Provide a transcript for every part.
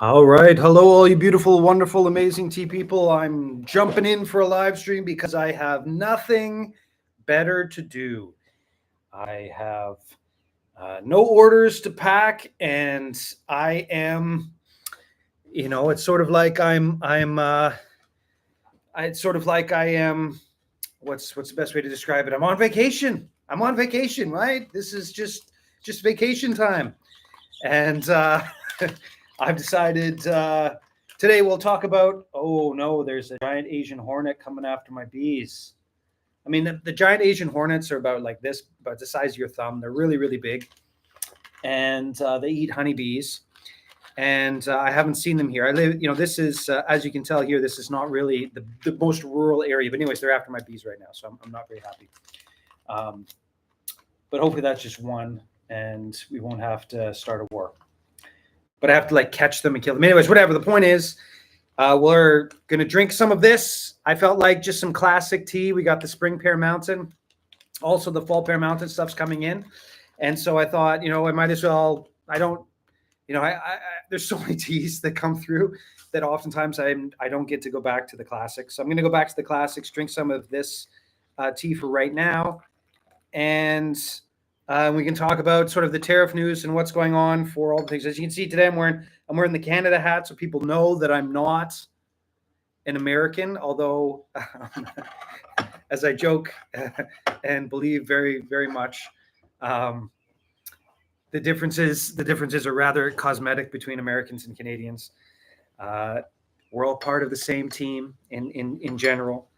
All right. Hello, all you beautiful, wonderful, amazing tea people. I'm jumping in for a live stream because I have nothing better to do. I have no orders to pack, and I am, it's sort of like it's sort of like I am. What's the best way to describe it? I'm on vacation. I'm on vacation, right? This is just vacation time, and I've decided today we'll talk about. Oh no, there's a giant Asian hornet coming after my bees. I mean, the giant Asian hornets are about like this, about the size of your thumb. They're really, really big, and they eat honeybees. And I haven't seen them here. I live, this is, as you can tell here, this is not really the most rural area. But anyways, they're after my bees right now, so I'm not very happy. But hopefully that's just one, and we won't have to start a war. But I have to like catch them and kill them. Anyways, whatever. The point is, we're gonna drink some of this. I felt like just some classic tea. We got the spring pear mountain, also the fall pear mountain stuff's coming in, and so I thought, I might as well. I don't, there's so many teas that come through that oftentimes I don't get to go back to the classics. So I'm gonna go back to the classics, drink some of this tea for right now, and we can talk about sort of the tariff news and what's going on for all the things. As you can see today, I'm wearing the Canada hat, so people know that I'm not an American. Although, as I joke and believe very, very much, the differences are rather cosmetic between Americans and Canadians. We're all part of the same team in general,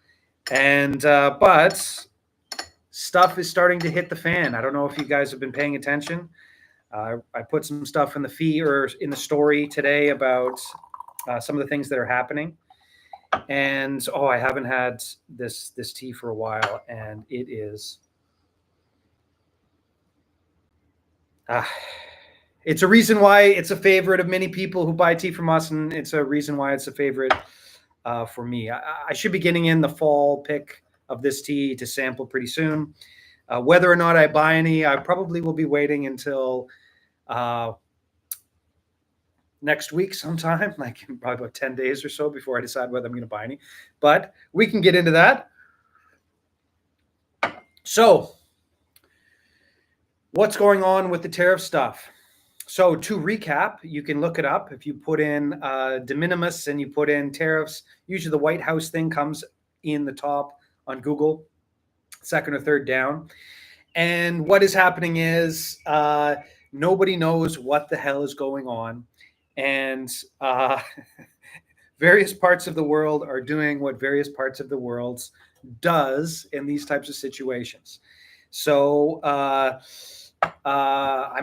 and but stuff is starting to hit the fan. I don't know if you guys have been paying attention. I put some stuff in the feed or in the story today about some of the things that are happening. And I haven't had this tea for a while, and it is. It's a reason why it's a favorite of many people who buy tea from us, and it's a reason why it's a favorite for me. I should be getting in the fall pick of this tea to sample pretty soon. Whether or not I buy any, I probably will be waiting until next week sometime, like in probably about 10 days or so before I decide whether I'm going to buy any. But we can get into that. So, what's going on with the tariff stuff? So to recap, you can look it up. If you put in de minimis and you put in tariffs, usually the White House thing comes in the top on Google, second or third down. And what is happening is nobody knows what the hell is going on. And various parts of the world are doing what various parts of the world does in these types of situations. So I'm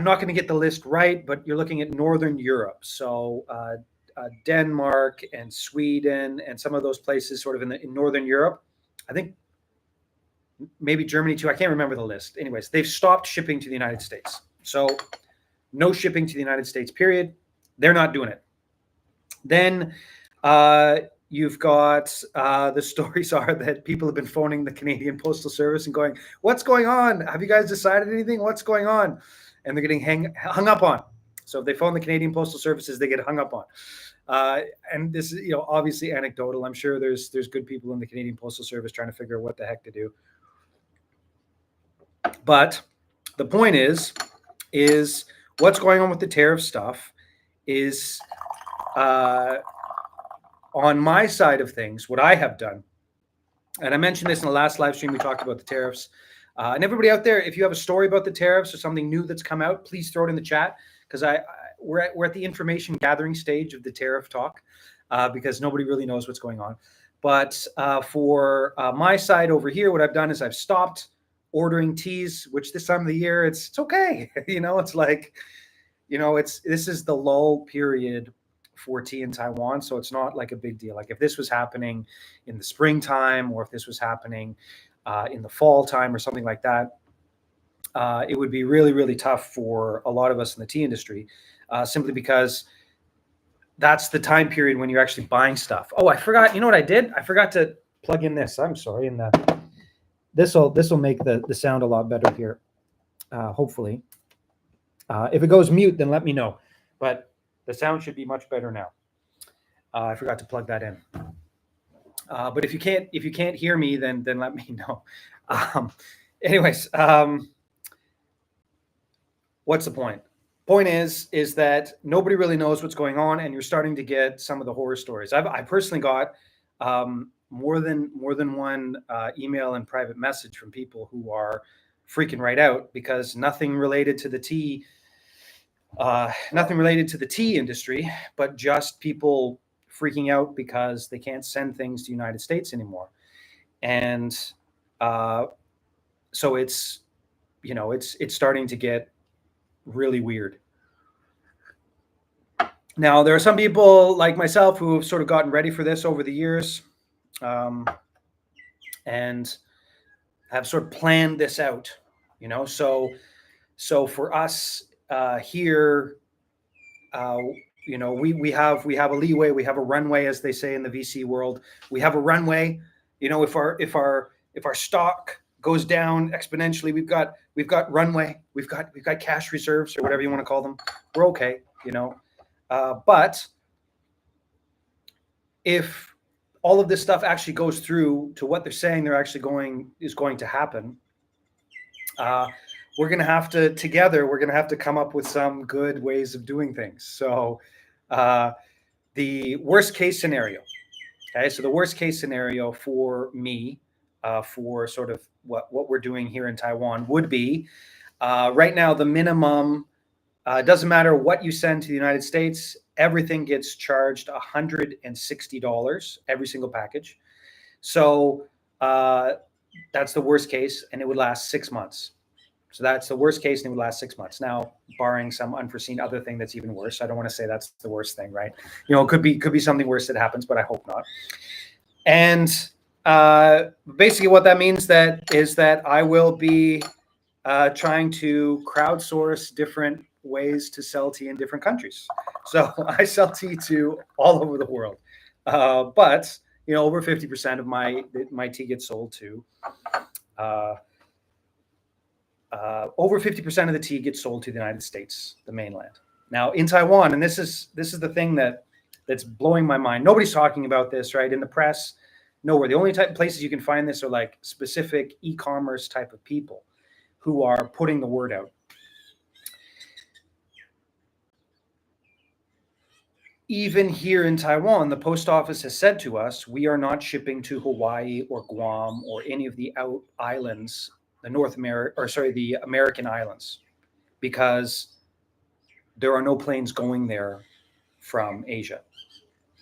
not going to get the list right, but you're looking at Northern Europe. So Denmark and Sweden and some of those places sort of in Northern Europe. I think maybe Germany too. I can't remember the list. Anyways, they've stopped shipping to the United States. So no shipping to the United States, period. They're not doing it. Then you've got the stories are that people have been phoning the Canadian Postal Service and going, what's going on? Have you guys decided anything? What's going on? And they're getting hung up on. So if they phone the Canadian Postal Services, they get hung up on. And this is, obviously anecdotal. I'm sure there's good people in the Canadian Postal Service trying to figure out what the heck to do. But the point is what's going on with the tariff stuff is on my side of things, what I have done, and I mentioned this in the last live stream, we talked about the tariffs. And everybody out there, if you have a story about the tariffs or something new that's come out, please throw it in the chat, because we're at the information gathering stage of the tariff talk, because nobody really knows what's going on. But for my side over here, what I've done is I've stopped ordering teas, which this time of the year, it's okay. It's like, this is the lull period for tea in Taiwan, so it's not like a big deal. Like if this was happening in the springtime, or if this was happening in the fall time or something like that, it would be really, really tough for a lot of us in the tea industry, simply because that's the time period when you're actually buying stuff. Oh, I forgot. You know what I did? I forgot to plug in this. I'm sorry. And this will make the sound a lot better here, hopefully. If it goes mute, then let me know. But The sound should be much better now. I forgot to plug that in. But if you can't hear me, then let me know. Anyways, what's the point? Point is that nobody really knows what's going on, and you're starting to get some of the horror stories. I personally got more than one email and private message from people who are freaking right out because nothing related to the tea industry, but just people freaking out because they can't send things to the United States anymore. And so it's starting to get really weird. Now, there are some people like myself who have sort of gotten ready for this over the years, and have sort of planned this out, so for us here, we have a leeway, we have a runway, as they say in the VC world. We have a runway. If our stock goes down exponentially, we've got runway, we've got cash reserves, or whatever you want to call them. We're okay, but if all of this stuff actually goes through to what they're saying they're actually going to happen, we're going to have to come up with some good ways of doing things. So the worst case scenario, okay, so the worst case scenario for me, for sort of what we're doing here in Taiwan would be, right now, the minimum, doesn't matter what you send to the United States, everything gets charged $160, every single package. So that's the worst case, and it would last 6 months. So that's the worst case, and it would last 6 months. Now, barring some unforeseen other thing that's even worse, I don't want to say that's the worst thing, right? It could be something worse that happens, but I hope not. And basically, what that means is that I will be trying to crowdsource different ways to sell tea in different countries. So I sell tea to all over the world, but over 50% of my tea gets sold to. Over 50% of the tea gets sold to the United States, the mainland. Now in Taiwan, and this is the thing that's blowing my mind. Nobody's talking about this, right? In the press, nowhere. The only type of places you can find this are like specific e-commerce type of people who are putting the word out. Even here in Taiwan, the post office has said to us, we are not shipping to Hawaii or Guam or any of the out islands, the American islands, because there are no planes going there from Asia.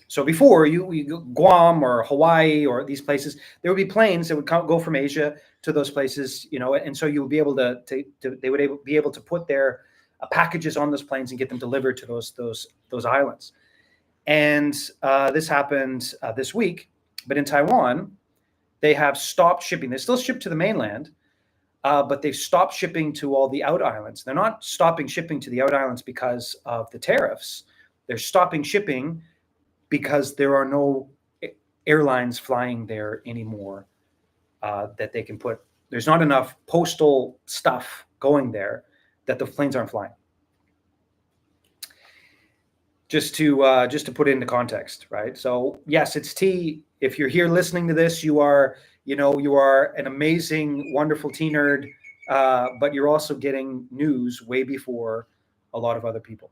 So before you Guam or Hawaii or these places, there would be planes that would go from Asia to those places, and so you would be able they would be able to put their packages on those planes and get them delivered to those islands. And this happened this week, but in Taiwan, they have stopped shipping. They still ship to the mainland, but they've stopped shipping to all the out islands. They're not stopping shipping to the out islands because of the tariffs. They're stopping shipping because there are no airlines flying there anymore that they can put. There's not enough postal stuff going there that the planes aren't flying. Just to put it into context, right? So yes, it's tea. If you're here listening to this, you are an amazing, wonderful tea nerd, but you're also getting news way before a lot of other people.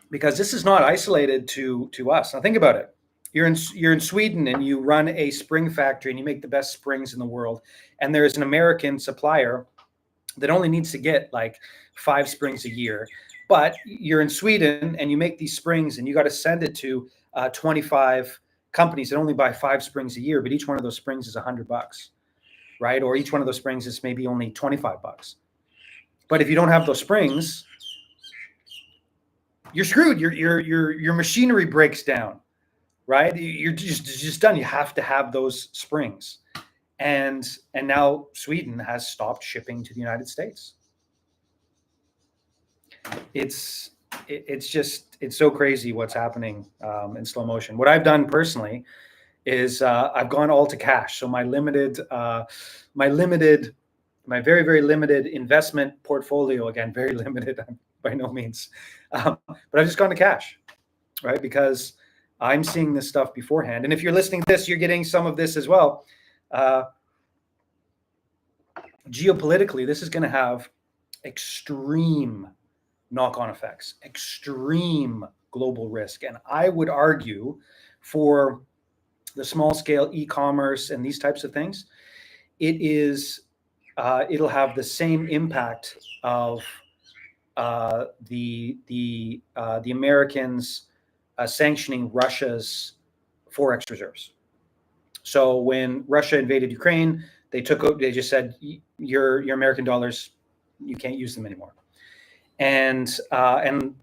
Because this is not isolated to us. Now think about it. You're in Sweden and you run a spring factory and you make the best springs in the world, and there's an American supplier that only needs to get like 5 springs a year. But you're in Sweden and you make these springs and you got to send it to 25 companies that only buy 5 springs a year, but each one of those springs is $100, right? Or each one of those springs is maybe only $25. But if you don't have those springs, you're screwed. Your machinery breaks down, right? You're just done. You have to have those springs, and now Sweden has stopped shipping to the United States. It's so crazy what's happening in slow motion. What I've done personally is I've gone all to cash. So my very, very limited investment portfolio, again, very limited. I'm by no means. But I've just gone to cash, right? Because I'm seeing this stuff beforehand. And if you're listening to this, you're getting some of this as well. Geopolitically, this is going to have extreme knock-on effects, extreme global risk. And I would argue for the small-scale e-commerce and these types of things, it'll have the same impact of the Americans sanctioning Russia's forex reserves. So when Russia invaded Ukraine, they just said, your American dollars, you can't use them anymore. And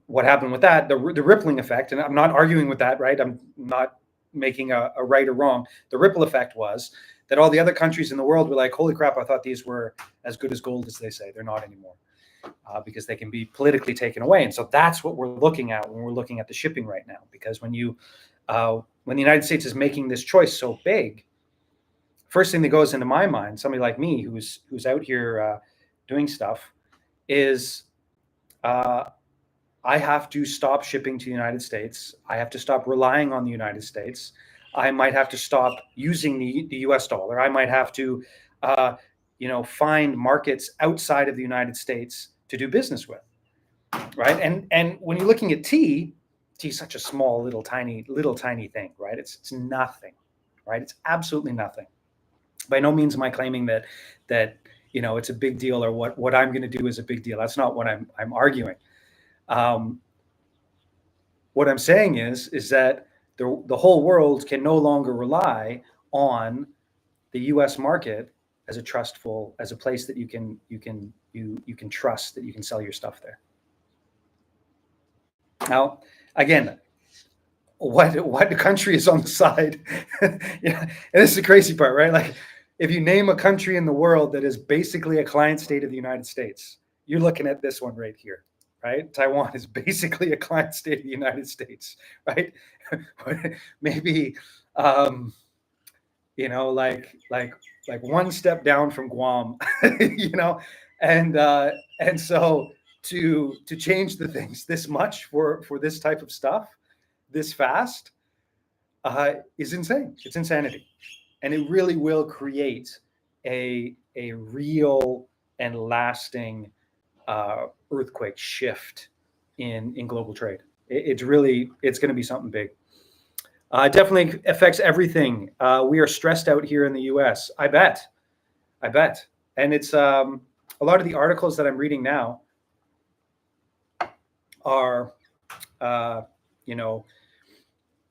what happened with that, the rippling effect, and I'm not arguing with that, right? I'm not making a right or wrong. The ripple effect was that all the other countries in the world were like, holy crap, I thought these were as good as gold as they say. They're not anymore, because they can be politically taken away. And so that's what we're looking at when we're looking at the shipping right now. Because when the United States is making this choice so big, first thing that goes into my mind, somebody like me who's out here doing stuff, is I have to stop shipping to the United States. I have to stop relying on the United States. I might have to stop using the US dollar. I might have to, find markets outside of the United States to do business with, right? And when you're looking at tea is such a small, little tiny thing, right? It's nothing, right? It's absolutely nothing. By no means am I claiming that it's a big deal, or what I'm going to do is a big deal. That's not what I'm arguing. What I'm saying is that the whole world can no longer rely on the U.S. market as a place that you can trust, that you can sell your stuff there. Now, again, what country is on the side? Yeah, and this is the crazy part, right? Like, if you name a country in the world that is basically a client state of the United States, you're looking at this one right here, right? Taiwan is basically a client state of the United States, right? Maybe, like one step down from Guam, and so to change the things this much for this type of stuff this fast is insane. It's insanity. And it really will create a real and lasting earthquake shift in global trade. It's going to be something big. It definitely affects everything. We are stressed out here in the US. I bet. And it's a lot of the articles that I'm reading now are,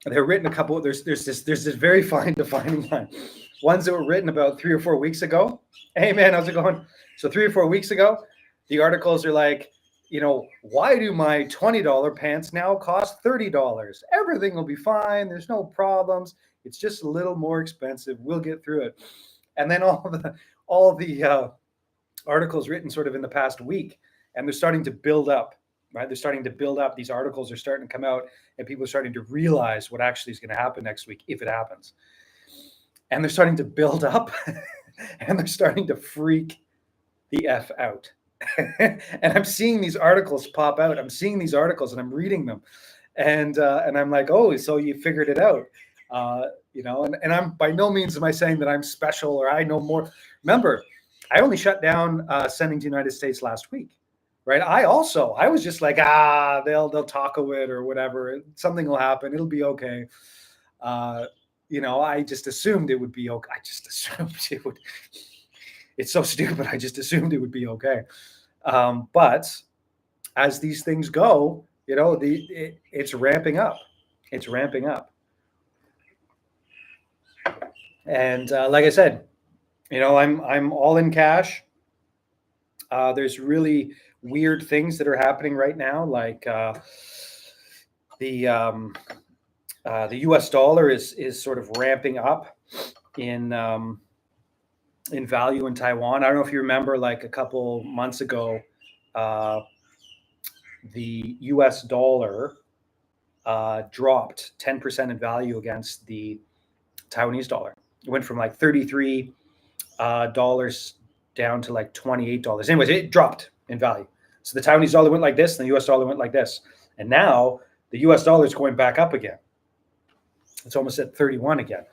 they're written a couple. There's this very fine defining line. Ones that were written about 3 or 4 weeks ago. Hey man, how's it going? So 3 or 4 weeks ago, the articles are like, why do my $20 pants now cost $30? Everything will be fine. There's no problems. It's just a little more expensive. We'll get through it. And then all the articles written sort of in the past week, and they're starting to build up. Right, they're starting to build up. These articles are starting to come out, and people are starting to realize what actually is going to happen next week, if it happens. And they're starting to build up, and they're starting to freak the F out. And I'm seeing these articles pop out. I'm seeing these articles, and I'm reading them, and I'm like, oh, so you figured it out, And I'm by no means am I saying that I'm special or I know more. Remember, I only shut down sending to the United States last week. Right. I was just like, they'll taco it or whatever. Something will happen. It'll be okay. I just assumed it would be okay. I just assumed it would. It's so stupid. I just assumed it would be okay. But as these things go, it's ramping up. It's ramping up. And like I said, I'm all in cash. There's really weird things that are happening right now, like the U.S. dollar is sort of ramping up in value in Taiwan. I don't know if you remember, like a couple months ago, the U.S. dollar dropped 10% in value against the Taiwanese dollar. It went from like $33 down to like $28. Anyways, it dropped in value. So the Taiwanese dollar went like this, and the US dollar went like this. And now the US dollar is going back up again. It's almost at 31 again.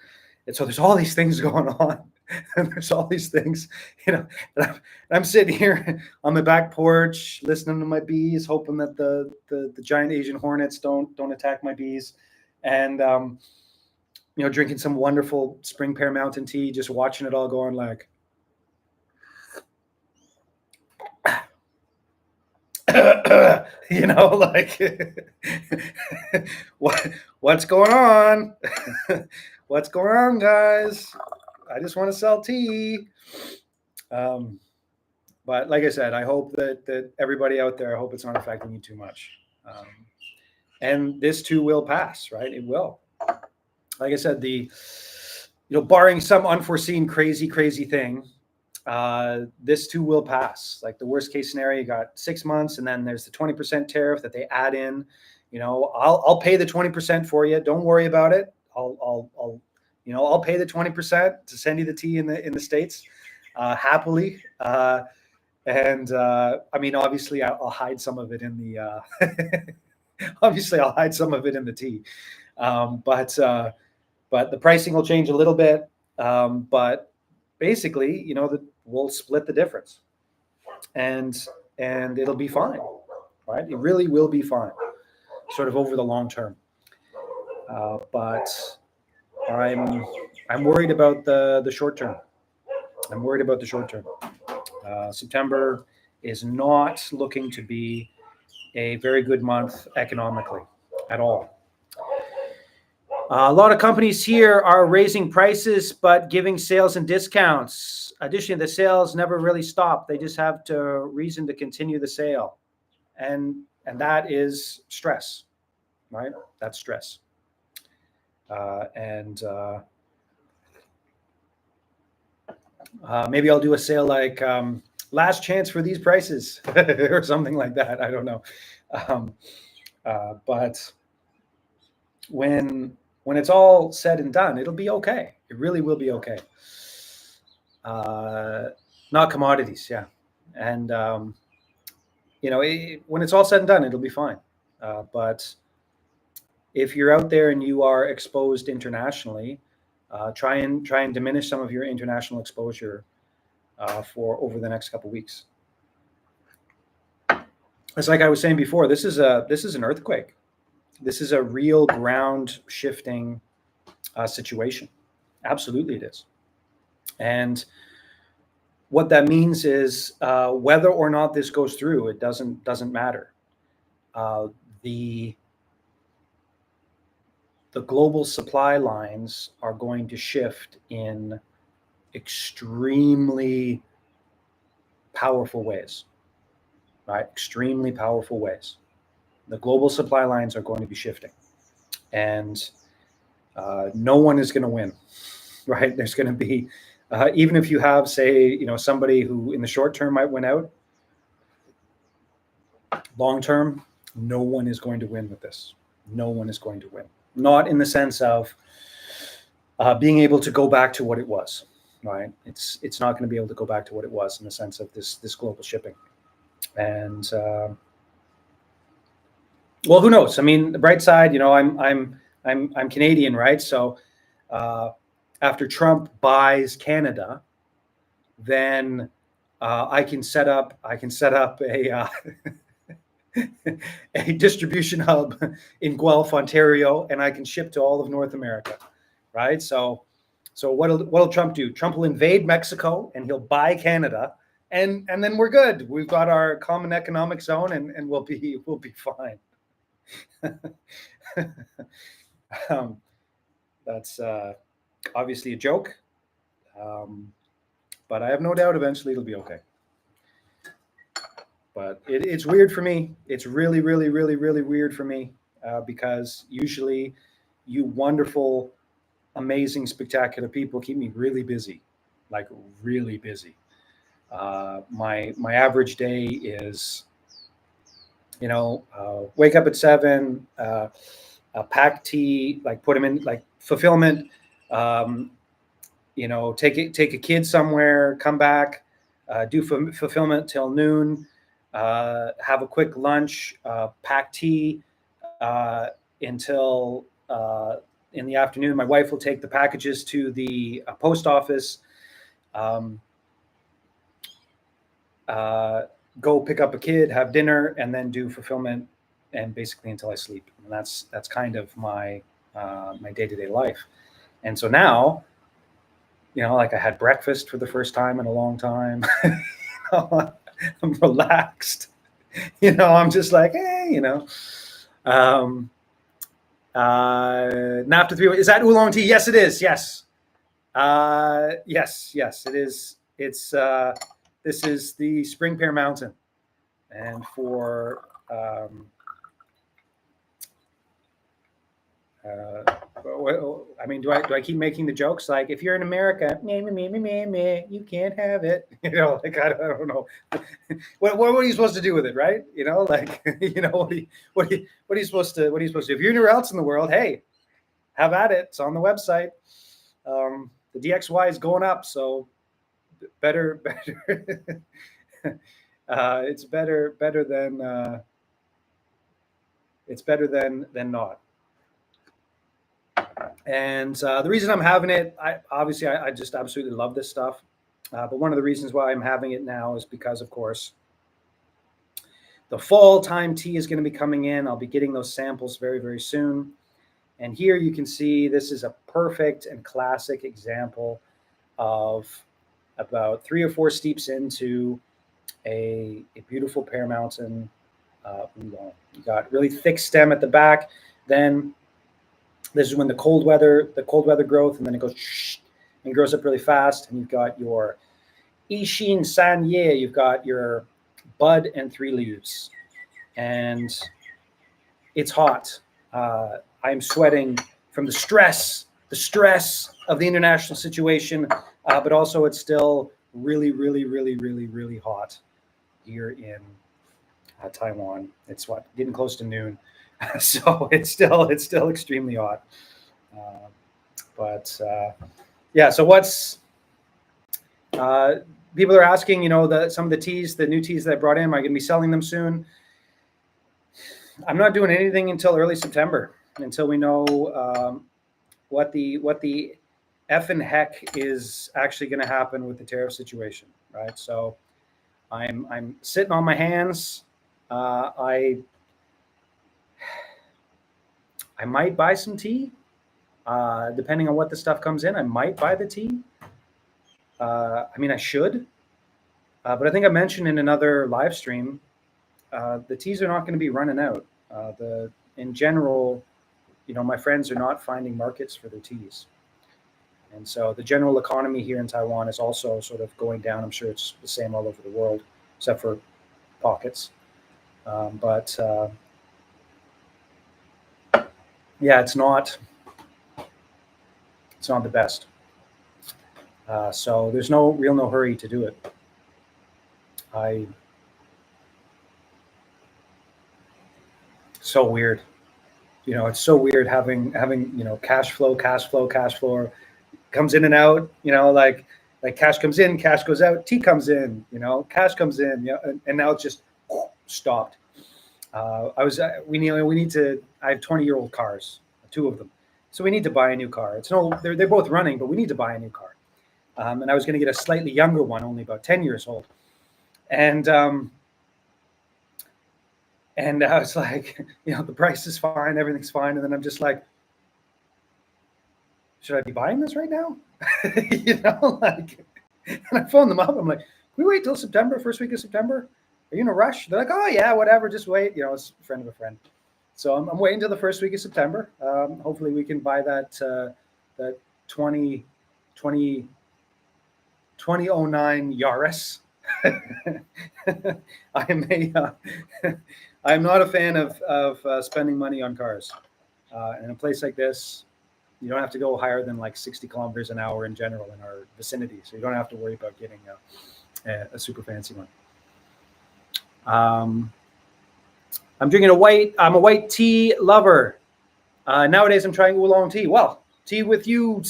And so there's all these things going on. And there's all these things, and I'm sitting here on the back porch listening to my bees, hoping that the giant Asian hornets don't attack my bees, and drinking some wonderful spring pear mountain tea, just watching it all go on, like like what's going on? What's going on, guys? I just want to sell tea. But like I said, I hope that everybody out there, I hope it's not affecting you too much. And this too will pass, right? It will. Like I said, barring some unforeseen crazy thing, this too will pass. Like the worst case scenario, you got 6 months, and then there's the 20% tariff that they add in. I'll pay the 20% for you. Don't worry about it. I'll pay the 20% to send you the tea in the States, happily. Obviously I'll hide some of it in the, obviously I'll hide some of it in the tea. But the pricing will change a little bit. But basically, we'll split the difference, and it'll be fine, right? It really will be fine, sort of over the long term. But I'm worried about the short term. I'm worried about the short term. September is not looking to be a very good month economically at all. A lot of companies here are raising prices, but giving sales and discounts. Additionally, the sales never really stop. They just have reason to continue the sale. And that is stress, right? That's stress. Maybe I'll do a sale like last chance for these prices or something like that. I don't know. But when it's all said and done, it'll be okay. It really will be okay. Not commodities, yeah. And when it's all said and done, it'll be fine. But if you're out there and you are exposed internationally, try and diminish some of your international exposure for over the next couple of weeks. It's like I was saying before. This is an earthquake. This is a real ground shifting situation. Absolutely, it is. And what that means is whether or not this goes through, it doesn't matter. The global supply lines are going to shift in extremely powerful ways, right? Extremely powerful ways. The global supply lines are going to be shifting, and no one is going to win, right? There's going to be, even if you have, say, somebody who in the short term might win out, long term, no one is going to win with this. No one is going to win. Not in the sense of being able to go back to what it was, right? It's not going to be able to go back to what it was in the sense of this global shipping. And well, who knows? I mean, the bright side, I'm Canadian, right? So after Trump buys Canada, then I can set up a a distribution hub in Guelph, Ontario, and I can ship to all of North America, right? So what'll Trump do? Trump will invade Mexico and he'll buy Canada, and then we're good. We've got our common economic zone, and we'll be fine. That's obviously a joke, but I have no doubt eventually it'll be okay. But it's weird for me. It's really, really, really, really weird for me because usually you wonderful, amazing, spectacular people keep me really busy, like really busy. My average day is, wake up at 7, pack tea, like put them in like fulfillment, take a kid somewhere, come back, do fulfillment till noon. have a quick lunch, pack tea until in the afternoon. My wife will take the packages to the post office, go pick up a kid, have dinner, and then do fulfillment, and basically until I sleep. And that's kind of my my day-to-day life. And so now, like I had breakfast for the first time in a long time. I'm relaxed. I'm just like, hey, after 3 weeks, is that oolong tea? Yes, it is. Yes. Yes, it is. It's this is the Spring Pear Mountain, and for I mean, do I keep making the jokes like, if you're in America, you can't have it? Like I don't know. What are you supposed to do with it, right? Like what are you supposed to do? If you're anywhere else in the world, hey, have at it. It's on the website. The DXY is going up, so better. It's better than not. And the reason I'm having it, I just absolutely love this stuff. But one of the reasons why I'm having it now is because, of course, the fall time tea is going to be coming in. I'll be getting those samples very, very soon. And here you can see this is a perfect and classic example of about 3 or 4 steeps into a beautiful Pear Mountain oolong. You got really thick stem at the back. Then this is when the cold weather growth, and then it goes and grows up really fast. And you've got your Ishin Sanye, you've got your bud and 3 leaves, and it's hot. I'm sweating from the stress of the international situation, but also it's still really, really, really, really, really hot here in Taiwan. It's getting close to noon, so it's still extremely hot. But yeah, so what's people are asking, some of the teas, the new teas that I brought in, am I going to be selling them soon? I'm not doing anything until early September, until we know what the effing heck is actually going to happen with the tariff situation, right? So I'm sitting on my hands. I might buy some tea, depending on what the stuff comes in. I might buy the tea. I mean, I should, but I think I mentioned in another live stream, the teas are not going to be running out. In general, my friends are not finding markets for their teas. And so the general economy here in Taiwan is also sort of going down. I'm sure it's the same all over the world, except for pockets. But yeah, it's not the best. So there's no hurry to do it. So weird. It's so weird having cash flow comes in and out, like cash comes in, cash goes out, tea comes in, cash comes in, and now it's just stopped. We need to, I have 20-year-old cars, 2 of them. So we need to buy a new car. They're both running, but we need to buy a new car. And I was going to get a slightly younger one, only about 10 years old. And I was like, the price is fine, everything's fine. And then I'm just like, should I be buying this right now? And I phoned them up. I'm like, can we wait till September, first week of September? Are you in a rush? They're like, oh yeah, whatever, just wait. It's a friend of a friend. So I'm waiting till the first week of September. Hopefully we can buy that 2009 Yaris. I'm not a fan of spending money on cars. In a place like this, you don't have to go higher than like 60 kilometers an hour in general in our vicinity. So you don't have to worry about getting a super fancy one. I'm drinking I'm a white tea lover. Nowadays I'm trying oolong tea. Well, tea with you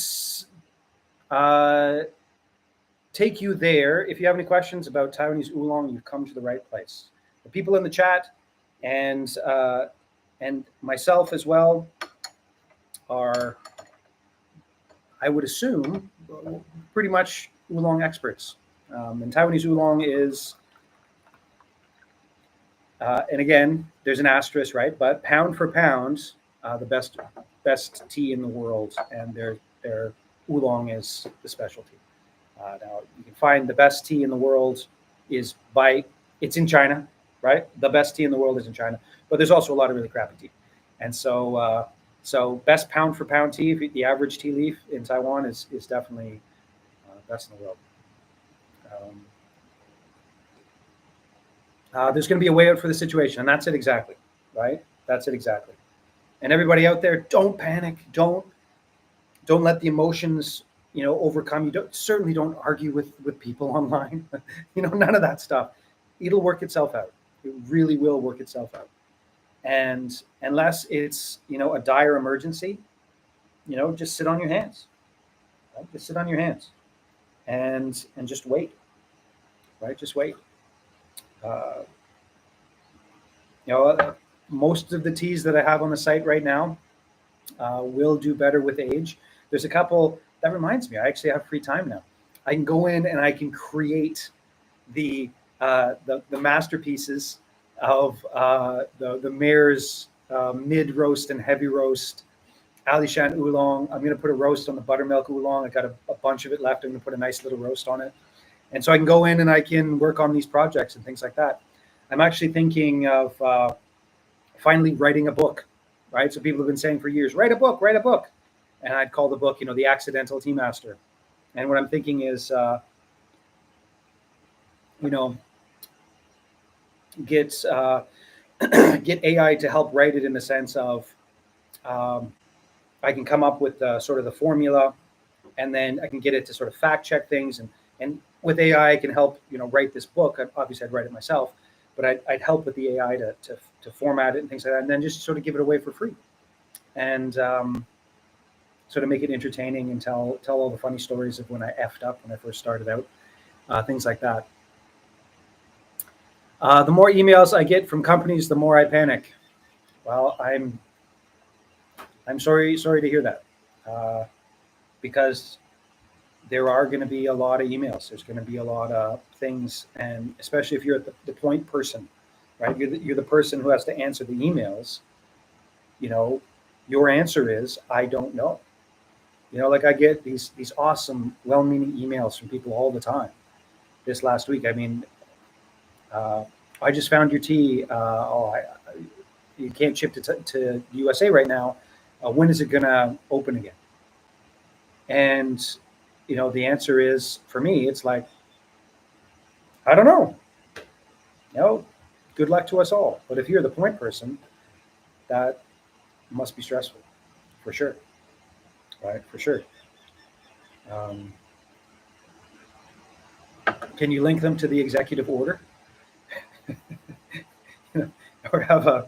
take you there. If you have any questions about Taiwanese oolong, you've come to the right place. the people in the chat and myself as well are, I would assume, pretty much oolong experts. And Taiwanese oolong is, and again, there's an asterisk, right? But pound for pound, the best tea in the world, and their oolong is the specialty. Now you can find the best tea in the world it's in China, right? The best tea in the world is in China, but there's also a lot of really crappy tea, and so best pound for pound tea, the average tea leaf in Taiwan is definitely best in the world. There's going to be a way out for the situation, and that's it exactly, right? That's it exactly. And everybody out there, don't panic. Don't let the emotions, overcome you. Certainly don't argue with people online. None of that stuff. It'll work itself out. It really will work itself out. And unless it's a dire emergency, just sit on your hands. Right? Just sit on your hands, and just wait. Right? Just wait. Most of the teas that I have on the site right now will do better with age. There's a couple that reminds me. I actually have free time now. I can go in and I can create the masterpieces of the Mare's mid roast and heavy roast Alishan oolong. I'm going to put a roast on the buttermilk oolong. I got a bunch of it left. I'm going to put a nice little roast on it, and so I can go in and I can work on these projects and things like that. I'm actually thinking of finally writing a book, right? So people have been saying for years, write a book. And I'd call the book, The Accidental Tea Master. And what I'm thinking is, get AI to help write it in the sense of I can come up with sort of the formula, and then I can get it to sort of fact check things. And with AI, I can help, write this book. Obviously, I'd write it myself, but I'd help with the AI to format it and things like that, and then just sort of give it away for free, and sort of make it entertaining and tell all the funny stories of when I effed up when I first started out, things like that. The more emails I get from companies, the more I panic. Well, I'm sorry to hear that, because there are going to be a lot of emails. There's going to be a lot of things, and especially if you're the point person, right? You're the person who has to answer the emails. Your answer is, I don't know. Like I get these awesome, well-meaning emails from people all the time. This last week, I mean, I just found your tea. You can't ship to USA right now. When is it going to open again? And the answer is, for me, it's like, I don't know. Good luck to us all. But if you're the point person, that must be stressful, for sure. Right, for sure. Can you link them to the executive order, or have a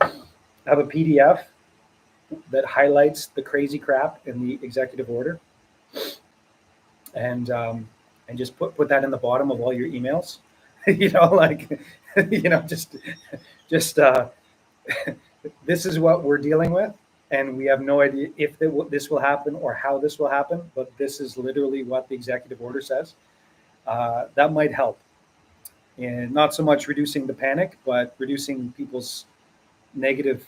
PDF that highlights the crazy crap in the executive order, and just put that in the bottom of all your emails? Just this is what we're dealing with, and we have no idea if this will happen or how this will happen, but this is literally what the executive order says. That might help, and not so much reducing the panic, but reducing people's negative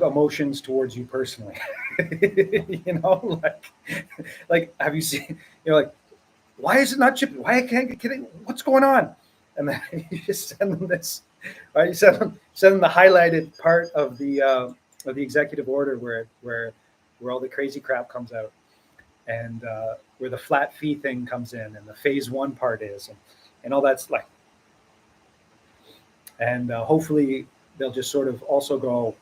emotions towards you personally. Like have you seen? Like, why is it not shipping? Why can't get it? What's going on? And then you just send them this, right? You send them the highlighted part of the executive order where all the crazy crap comes out, and where the flat fee thing comes in, and the phase 1 part is, and all that's like, and hopefully they'll just sort of also go,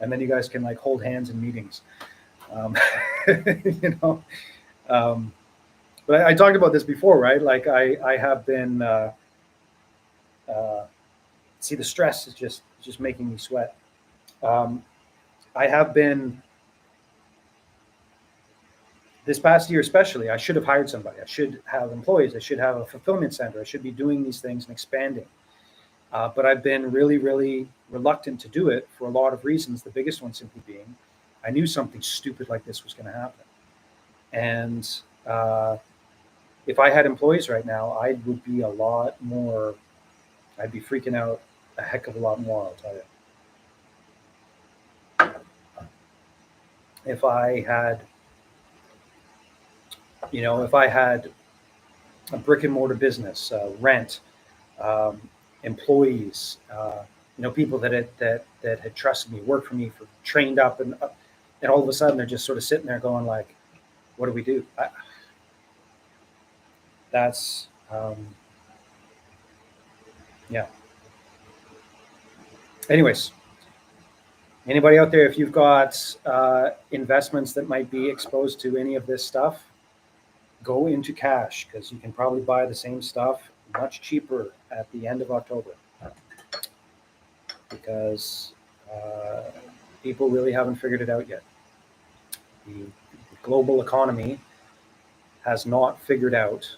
and then you guys can like hold hands in meetings, but I talked about this before, right? Like I have been, see, the stress is just making me sweat. I have been this past year especially, I should have hired somebody. I should have employees. I should have a fulfillment center. I should be doing these things and expanding. But I've been really, really reluctant to do it for a lot of reasons. The biggest one simply being, I knew something stupid like this was going to happen. And if I had employees right now, I would be a lot more, I'd be freaking out a heck of a lot more, I'll tell you. If I had, if I had a brick and mortar business, rent, employees, people that had trusted me, worked for me, trained up, and all of a sudden they're just sort of sitting there going like, what do we do? Yeah. Anyways, anybody out there, if you've got investments that might be exposed to any of this stuff, go into cash, because you can probably buy the same stuff much cheaper at the end of October, because people really haven't figured it out yet. The global economy has not figured out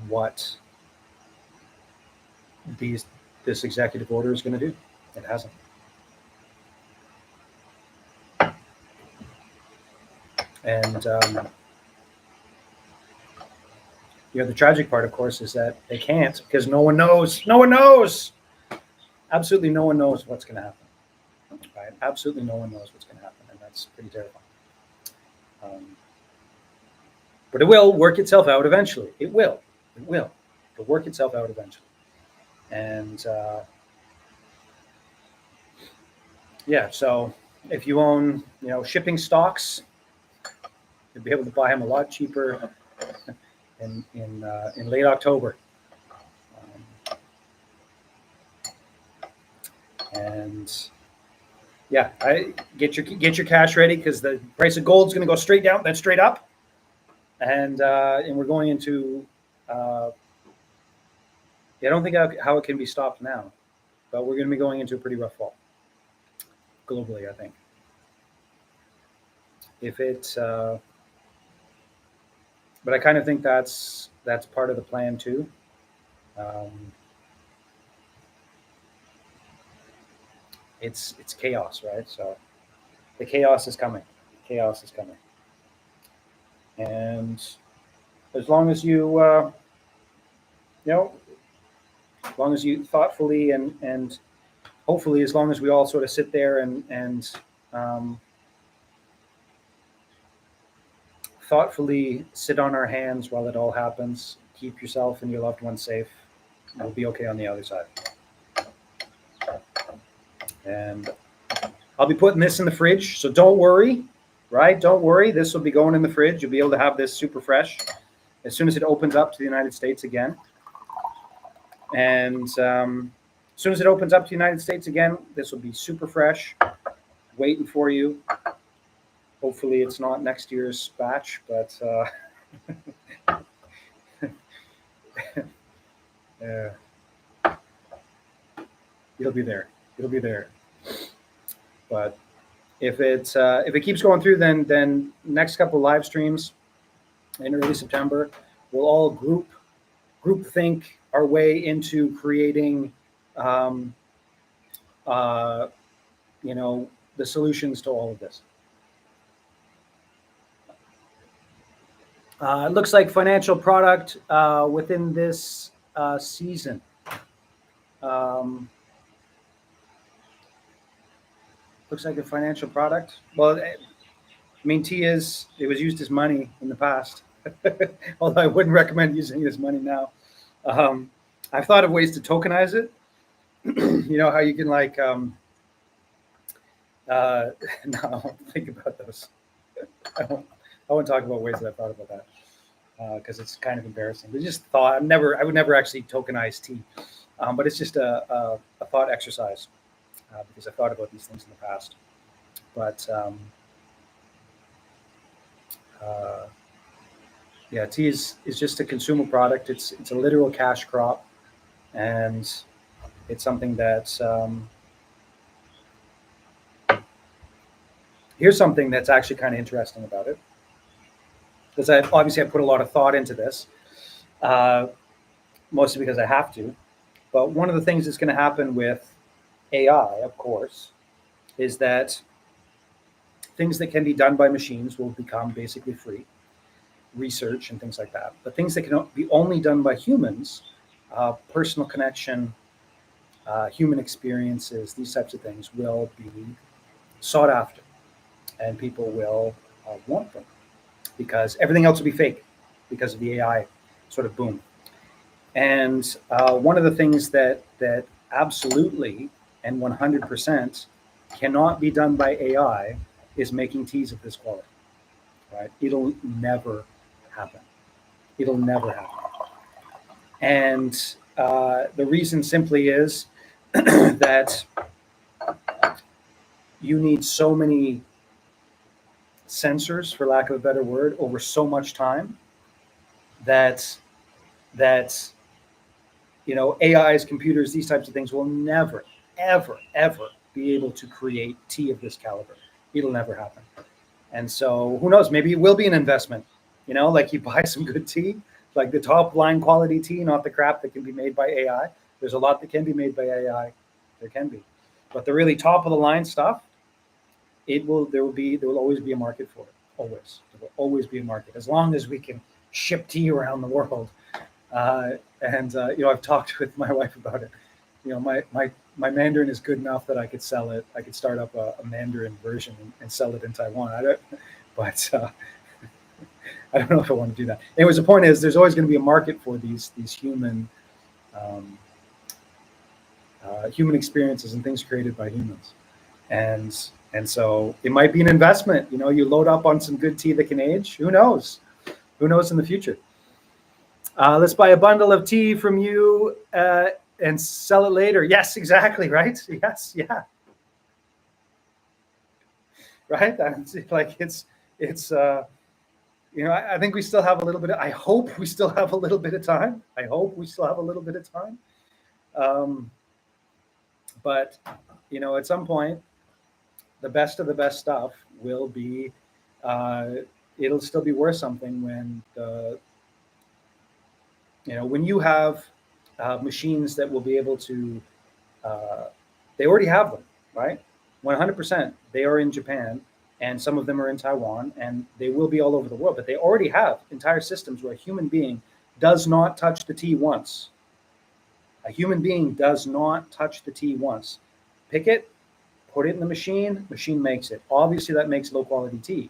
what this executive order is going to do. It hasn't. And the tragic part, of course, is that they can't, because no one knows. No one knows. Absolutely no one knows what's going to happen. Right? Absolutely no one knows what's going to happen, and that's pretty terrifying. But it will work itself out eventually. It will. It will. It'll work itself out eventually. And so if you own, shipping stocks, you'll be able to buy them a lot cheaper in late October. I get your cash ready, because the price of gold is going to go straight down, then straight up, and we're going into. I don't think how it can be stopped now, but we're going to be going into a pretty rough fall globally, I think. But I kind of think that's part of the plan too. It's chaos, right? So the chaos is coming. Chaos is coming. And as long as you, as long as you thoughtfully and hopefully, as long as we all sort of sit there and thoughtfully sit on our hands while it all happens, keep yourself and your loved ones safe, we'll be okay on the other side. And I'll be putting this in the fridge, so don't worry, right? Don't worry. This will be going in the fridge. You'll be able to have this super fresh as soon as it opens up to the United States again. And as soon as it opens up to the United States again, this will be super fresh, waiting for you. Hopefully it's not next year's batch, but it'll be there. It'll be there. But if it keeps going through, then next couple live streams in early September, we'll all group think our way into creating, the solutions to all of this. It looks like financial product within this season. Looks like a financial product. Well, I mean, it was used as money in the past, although I wouldn't recommend using it as money now. I've thought of ways to tokenize it. How you can no, I won't think about those. I won't talk about ways that I've thought about that, because it's kind of embarrassing. But just thought, I would never actually tokenize tea, but it's just a thought exercise, because I've thought about these things in the past. But tea is just a consumer product. It's a literal cash crop, and it's something that's here's something that's actually kind of interesting about it. because I put a lot of thought into this, mostly because I have to. But one of the things that's going to happen with AI, of course, is that things that can be done by machines will become basically free, research and things like that. But things that can be only done by humans, personal connection, human experiences, these types of things will be sought after, and people will want them because everything else will be fake because of the AI sort of boom. And one of the things that absolutely and 100% cannot be done by AI is making teas of this quality. Right? It'll never happen. It'll never happen. And the reason simply is that you need so many sensors, for lack of a better word, over so much time that AIs, computers, these types of things will never, ever, ever be able to create tea of this caliber. It'll never happen. And so who knows, maybe it will be an investment, like you buy some good tea, like the top line quality tea, not the crap that can be made by AI. There's a lot that can be made by AI. There can be, but the really top of the line stuff, there will always be a market for it. Always. There will always be a market as long as we can ship tea around the world. I've talked with my wife about it. My Mandarin is good enough that I could sell it. I could start up a Mandarin version and sell it in Taiwan. I don't know if I want to do that. Anyways, the point is, there's always going to be a market for these human experiences and things created by humans, and so it might be an investment. You load up on some good tea that can age. Who knows? Who knows in the future? Let's buy a bundle of tea from you and sell it later. Yes, exactly. Right. Yes. Yeah. Right. I think we still have a little bit. I hope we still have a little bit of time. But at some point, the best of the best stuff will be. It'll still be worth something when when you have machines that will be able to. They already have them, right? 100%. They are in Japan, and some of them are in Taiwan, and they will be all over the world. But they already have entire systems where a human being does not touch the tea once. A human being does not touch the tea once. Pick it, put it in the machine makes it. Obviously, that makes low quality tea,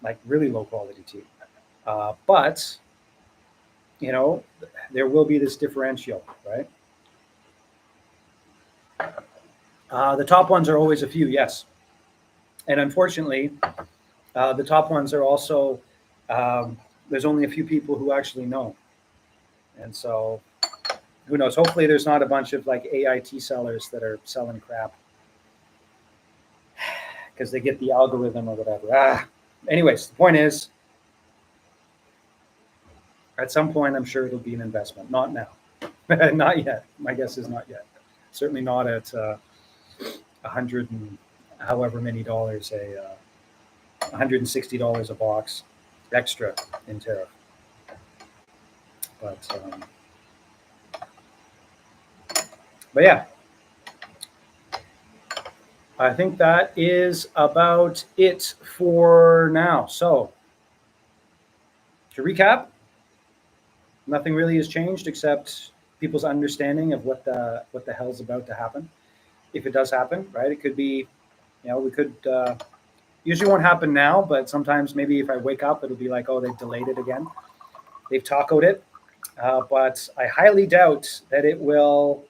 like really low quality tea. But there will be this differential, right? The top ones are always a few, yes. And unfortunately, the top ones are also, there's only a few people who actually know. And so who knows? Hopefully there's not a bunch of like AIT sellers that are selling crap because they get the algorithm or whatever. Anyways, the point is, at some point, I'm sure it'll be an investment. Not now. Not yet. My guess is not yet. Certainly not at $100 and however many dollars, $160 a box extra in tariff. But yeah, I think that is about it for now. So to recap, nothing really has changed except people's understanding of what the hell's about to happen. If it does happen, right? It could be, we could, usually won't happen now, but sometimes maybe if I wake up, it'll be like, oh, they've delayed it again. They've tacoed it. But I highly doubt that it will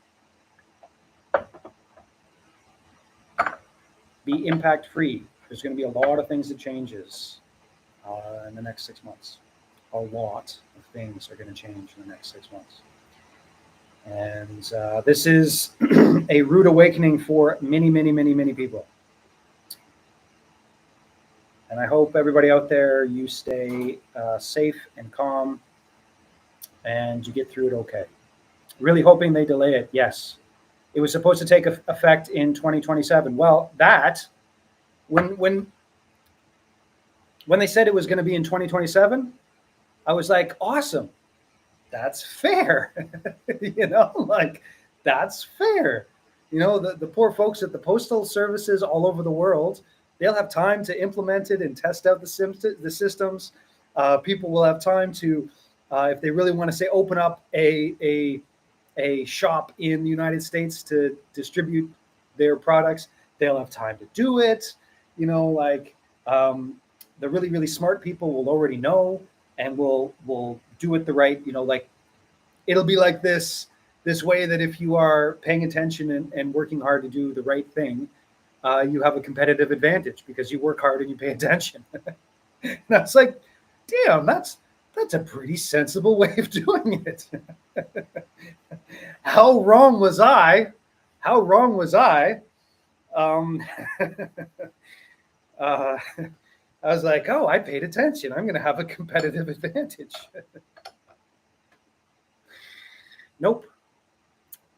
be impact free. There's going to be a lot of things that changes in the next 6 months. A lot of things are going to change in the next 6 months. And this is a rude awakening for many, many, many, many people. And I hope everybody out there, you stay safe and calm and you get through it okay. Really hoping they delay it. Yes. It was supposed to take effect in 2027. Well, that, when when they said it was going to be in 2027, I was like, awesome. That's fair. Like that's fair. The poor folks at the postal services all over the world, they'll have time to implement it and test out the systems. People will have time to, if they really want to say, open up a shop in the United States to distribute their products. They'll have time to do it. The really, really smart people will already know and will do it the right, like it'll be like this way that if you are paying attention and working hard to do the right thing, you have a competitive advantage because you work hard and you pay attention. And I was like, damn, that's a pretty sensible way of doing it. How wrong was I? I was like, oh, I paid attention. I'm going to have a competitive advantage. Nope.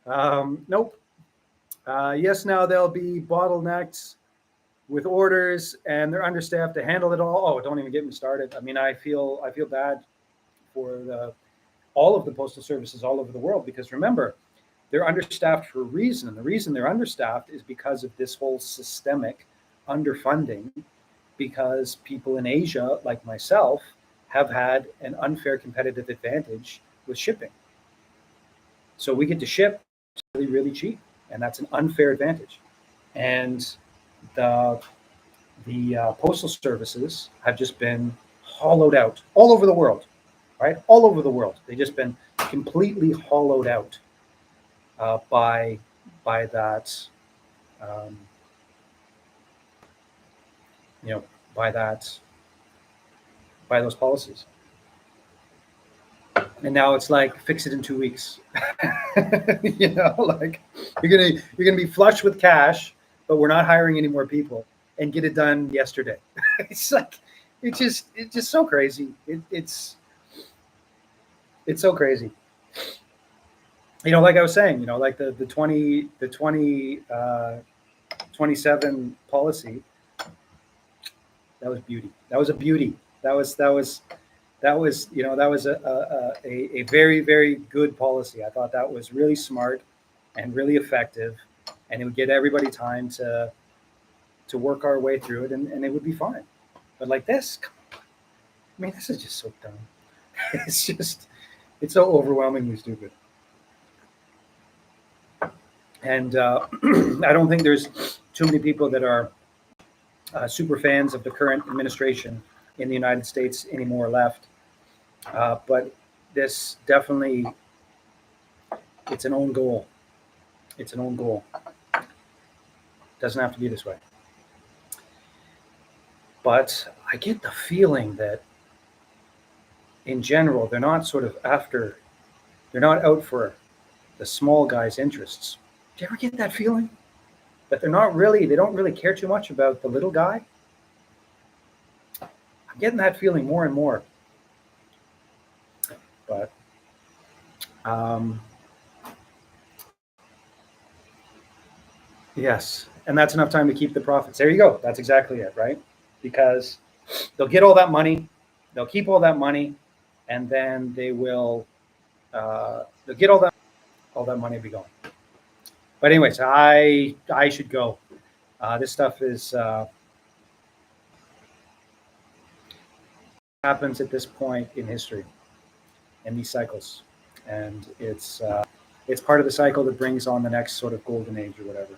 Nope. Yes, now they'll be bottlenecked with orders, and they're understaffed to handle it all. Oh, don't even get me started. I mean, I feel bad for all of the postal services all over the world, because remember, they're understaffed for a reason. And the reason they're understaffed is because of this whole systemic underfunding, because people in Asia, like myself, have had an unfair competitive advantage with shipping. So we get to ship really, really cheap, and that's an unfair advantage. And the postal services have just been hollowed out all over the world, right? All over the world. They've just been completely hollowed out by that, by those policies. And now it's like, fix it in 2 weeks. Like you're gonna be flush with cash, but we're not hiring any more people, and get it done yesterday. It's like it's just so crazy. It's so crazy. Like I was saying, like the 27 policy. That was beauty. That was a beauty. That was a very, very good policy. I thought that was really smart and really effective, and it would get everybody time to work our way through it, and it would be fine. But like this, I mean, this is just so dumb. It's so overwhelmingly stupid. And I don't think there's too many people that are super fans of the current administration in the United States anymore left. But this definitely, it's an own goal. It's an own goal. Doesn't have to be this way. But I get the feeling that in general, they're not out for the small guy's interests. Do you ever get that feeling? That they don't really care too much about the little guy? I'm getting that feeling more and more. But yes, and that's enough time to keep the profits. There you go. That's exactly it, right? Because they'll get all that money, they'll keep all that money, and then they'll get all that money will be gone. But anyways, I should go. This stuff is happens at this point in history, in these cycles, and it's part of the cycle that brings on the next sort of golden age or whatever.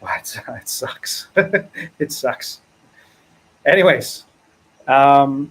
But it sucks. It sucks. Anyways, I